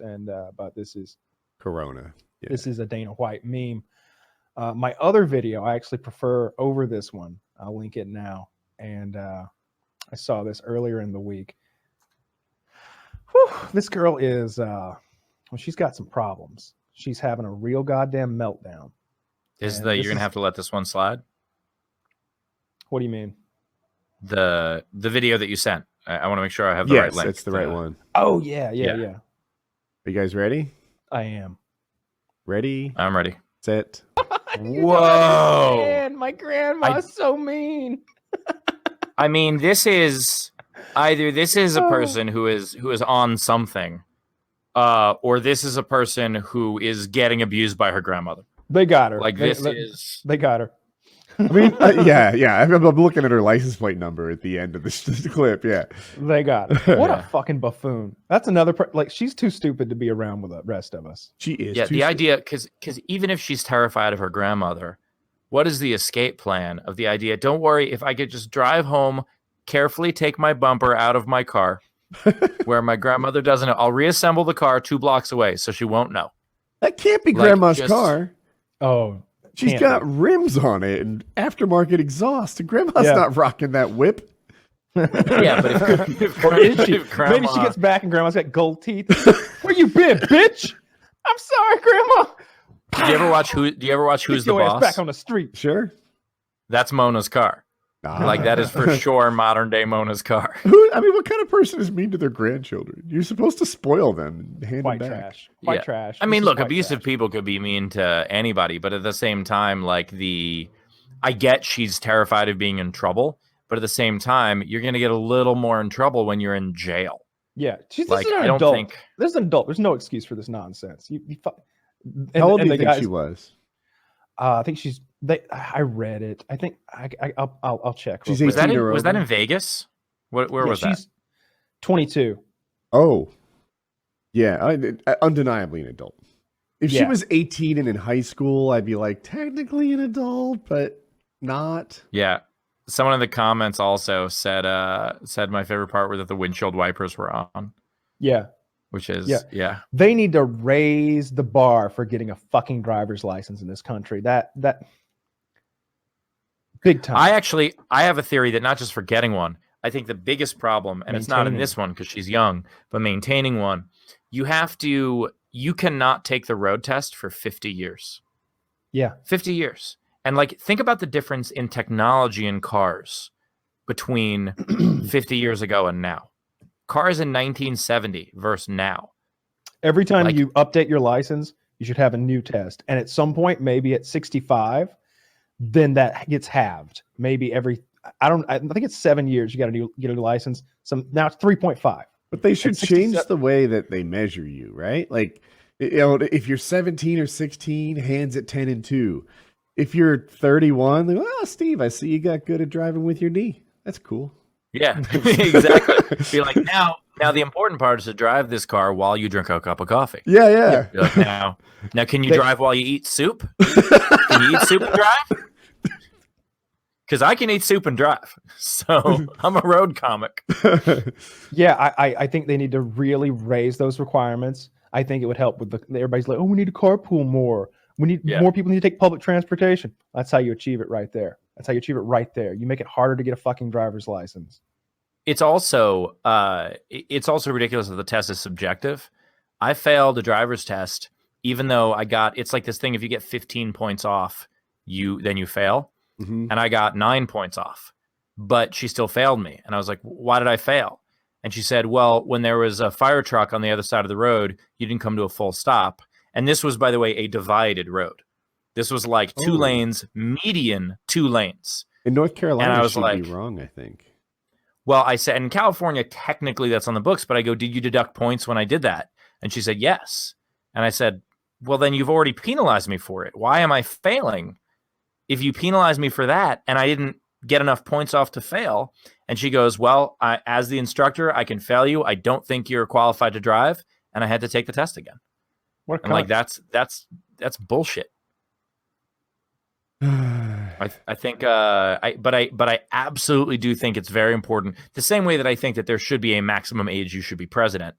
and but this is Corona. Yeah. This is a Dana White meme. My other video I actually prefer over this one. I'll link it now. And I saw this earlier in the week. Whew, this girl is, well, she's got some problems. She's having a real goddamn meltdown. You're going to have to let this one slide? What do you mean? The video that you sent. I want to make sure I have the right link. Yes, it's the right one. Oh, yeah. Are you guys ready? I am. Ready? I'm ready. Set. Whoa. Man, my grandma's so mean. I mean, this is a person who is on something, or this is a person who is getting abused by her grandmother. They got her. They got her. I mean, yeah. I'm looking at her license plate number at the end of this clip. Yeah, they got her. What a fucking buffoon. That's another she's too stupid to be around with the rest of us. She is. Yeah, the idea, because even if she's terrified of her grandmother, what is the escape plan of the idea? Don't worry, if I could just drive home, carefully take my bumper out of my car, where my grandmother doesn't know, I'll reassemble the car 2 blocks away so she won't know. That can't be grandma's car. Oh. She's got rims on it and aftermarket exhaust. Grandma's not rocking that whip. Yeah, but if grandma... Maybe she gets back and grandma's got gold teeth. Where you been, bitch? I'm sorry, grandma. Do you ever watch Who's the Boss? Back on the street. Sure. That's Mona's car. Like, that is for sure modern day Mona's car. What kind of person is mean to their grandchildren? You're supposed to spoil them and hand them back. White trash. I mean, look, abusive people could be mean to anybody, but at the same time, I get she's terrified of being in trouble, but at the same time, you're going to get a little more in trouble when you're in jail. Yeah, this is an adult. This is an adult. There's no excuse for this nonsense. How old do you think she was? I think she's. I read it. I think I'll check. She's was that in Vegas? Where was that? She's 22. Oh, yeah, undeniably an adult. If she was 18 and in high school, I'd be like technically an adult, but not. Yeah. Someone in the comments also said my favorite part was that the windshield wipers were on. Yeah. Which is They need to raise the bar for getting a fucking driver's license in this country. That big time. I have a theory that not just for getting one, I think the biggest problem, and it's not in this one because she's young, but maintaining one, you cannot take the road test for 50 years. Yeah. 50 years. And think about the difference in technology in cars between 50 years ago and now. Cars in 1970 versus now. Every time you update your license, you should have a new test. And at some point, maybe at 65, then that gets halved. Maybe I think it's 7 years. You got to get a new license. Now it's 3.5. But they should change the way that they measure you, right? If you're 17 or 16, hands at 10 and 2. If you're 31, Steve, I see you got good at driving with your knee. That's cool. Yeah, exactly. Be like, now the important part is to drive this car while you drink a cup of coffee. Yeah. Now, can you drive while you eat soup? Can you eat soup and drive? Because I can eat soup and drive. So I'm a road comic. Yeah, I think they need to really raise those requirements. I think it would help with everybody's like, we need to carpool more. We need more people need to take public transportation. That's how you achieve it right there. You make it harder to get a fucking driver's license. It's also ridiculous that the test is subjective. I failed a driver's test, even though it's like this thing. If you get 15 points off, then you fail. Mm-hmm. And I got 9 points off, but she still failed me. And I was like, why did I fail? And she said, well, when there was a fire truck on the other side of the road, you didn't come to a full stop. And this was, by the way, a divided road. This was like 2 lanes, median 2 lanes. In North Carolina, and I was be wrong, I think. Well, I said, in California, technically that's on the books, but I go, did you deduct points when I did that? And she said, yes. And I said, well, then you've already penalized me for it. Why am I failing? If you penalize me for that and I didn't get enough points off to fail. And she goes, well, as the instructor, I can fail you. I don't think you're qualified to drive. And I had to take the test again. That's bullshit. I think, but I absolutely do think it's very important. The same way that I think that there should be a maximum age you should be president.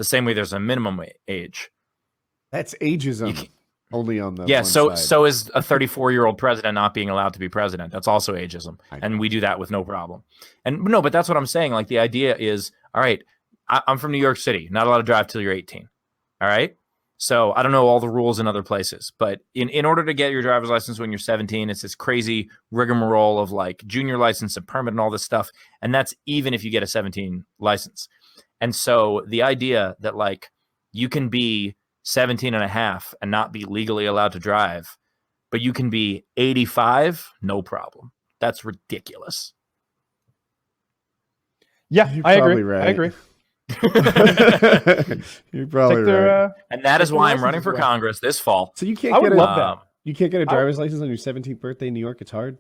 the same way there's a minimum age. That's ageism. Only on the yeah. one So side. is a 34-year-old president not being allowed to be president? That's also ageism, and we do that with no problem. And no, but that's what I'm saying. Like the idea is, all right, I'm from New York City, not allowed to drive till you're 18. All right. So I don't know all the rules in other places, but in order to get your driver's license when you're 17, it's this crazy rigmarole of like junior license and permit and all this stuff. And that's even if you get a 17 license. And so the idea that like you can be 17 and a half and not be legally allowed to drive, but you can be 85, no problem. That's ridiculous. Yeah, You're I agree. probably right. I agree. You're probably Take their, right. And that is take their why I'm running licenses for away. Congress this fall. So you I can't would get love a that. you can't get a driver's license on your 17th birthday in New York. It's hard.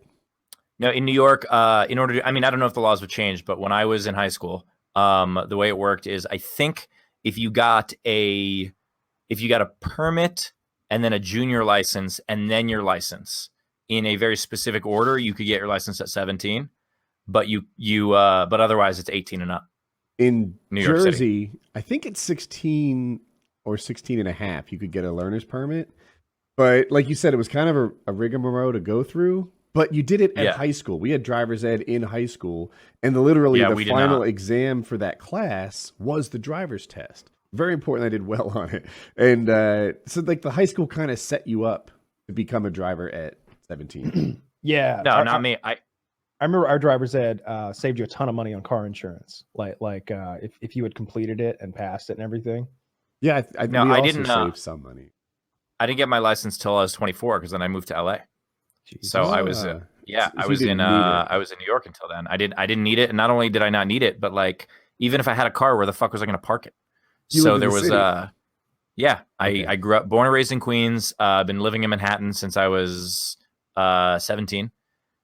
No, in New York, in order to, I mean, I don't know if the laws have changed, but when I was in high school, the way it worked is I think if you got a permit and then a junior license and then your license in a very specific order, you could get your license at 17, but but otherwise it's 18 and up. In New York City. Jersey, I think it's 16 or 16 and a half. You could get a learner's permit. But like you said, it was kind of a rigmarole to go through. But you did it at high school. We had driver's ed in high school. And literally the final exam for that class was the driver's test. Very important. I did well on it. And so like the high school kind of set you up to become a driver at 17. Yeah. No, not me. I remember our driver's ed saved you a ton of money on car insurance. Like if you had completed it and passed it and everything. Yeah, we also didn't saved some money. I didn't get my license till I was 24 because then I moved to LA. Jesus. So I was I was in New York until then. I didn't need it, and not only did I not need it, but like even if I had a car, where the fuck was I going to park it? So there was I grew up, born and raised in Queens. Been living in Manhattan since I was 17.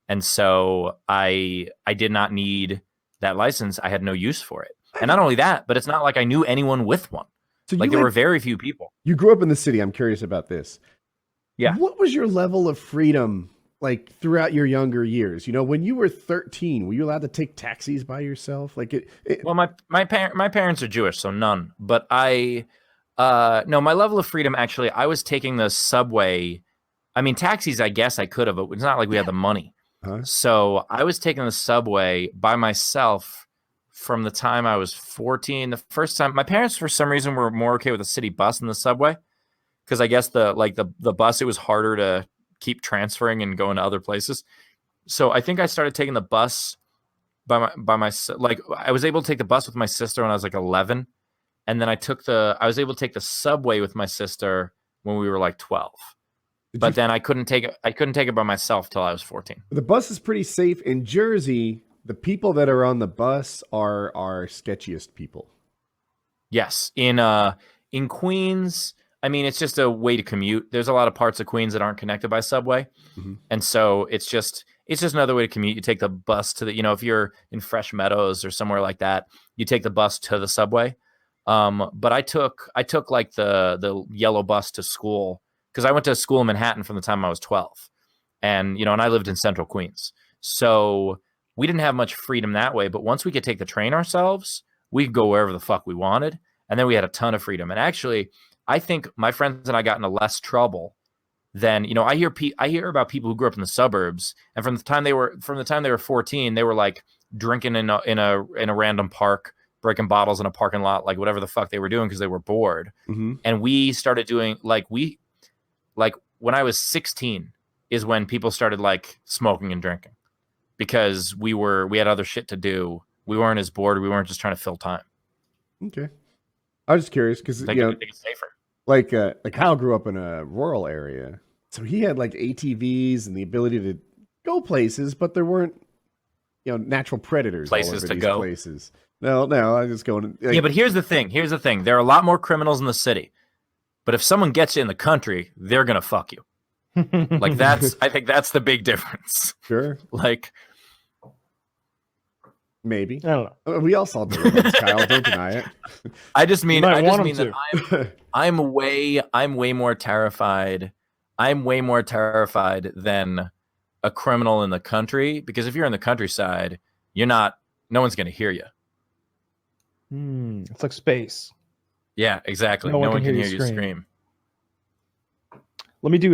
And so I did not need that license. I had no use for it. And not only that, but it's not like I knew anyone with one. So like there were very few people. You grew up in the city. I'm curious about this. Yeah. What was your level of freedom like throughout your younger years? You know, when you were 13, were you allowed to take taxis by yourself? Like Well, my parents are Jewish, so none. But no, my level of freedom, actually, I was taking the subway. I mean, taxis, I guess I could have, but it's not like we had the money. Huh? So I was taking the subway by myself from the time I was 14. The first time, my parents, for some reason, were more okay with the city bus than the subway. Because I guess the bus, it was harder to keep transferring and going to other places. So I think I started taking the bus by my like I was able to take the bus with my sister when I was like 11. And then I was able to take the subway with my sister when we were like 12. But then I couldn't take it by myself till I was 14. The bus is pretty safe in Jersey. The people that are on the bus are sketchiest people. Yes, in Queens, I mean, it's just a way to commute. There's a lot of parts of Queens that aren't connected by subway, and so it's just another way to commute. You take the bus to if you're in Fresh Meadows or somewhere like that, you take the bus to the subway. But I took like the yellow bus to school. Because I went to school in Manhattan from the time I was 12. And, and I lived in central Queens. So we didn't have much freedom that way. But once we could take the train ourselves, we could go wherever the fuck we wanted. And then we had a ton of freedom. And actually, I think my friends and I got into less trouble than, I hear about people who grew up in the suburbs. And from the time they were 14, they were like drinking in a random park, breaking bottles in a parking lot, like whatever the fuck they were doing because they were bored. And we started doing like when I was 16 is when people started like smoking and drinking because we had other shit to do. We weren't as bored. We weren't just trying to fill time. Okay. I was just curious because, it's safer. Like Kyle grew up in a rural area. So he had like ATVs and the ability to go places, but there weren't, natural predators. Places all over to these go. Places. No, I just going. Yeah, but here's the thing. There are a lot more criminals in the city. But if someone gets you in the country, they're going to fuck you. Like I think that's the big difference. Sure. Like maybe. I don't know. We all saw Deliverance, Kyle. Don't deny it. I just mean that I'm way more terrified. I'm way more terrified than a criminal in the country because if you're in the countryside, no one's going to hear you. It's like space. Yeah, exactly. No No one one can can hear hear you you scream. scream. Let me do